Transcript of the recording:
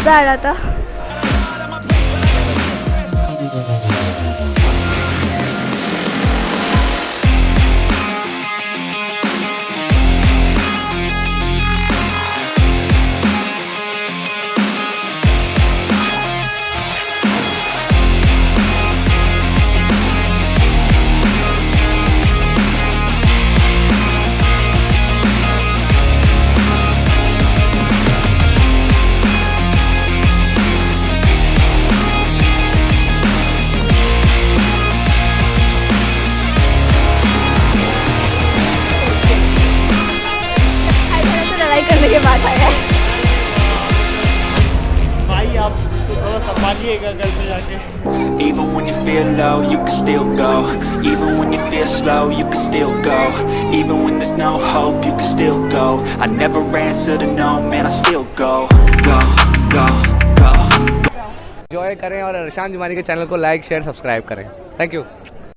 मज़ा आ रहा था। करने के बाद आया है भाई, आप थोड़ा संभालिएगा घर पे जाके। Even when you feel low, you can still go. Even when you feel slow, you can still go. Even when there's no hope, you can still go. I never answer to no, man, I still go. Go, go, go. Enjoy करें और अर्शान जुमानी के channel को like share subscribe करें। Thank you.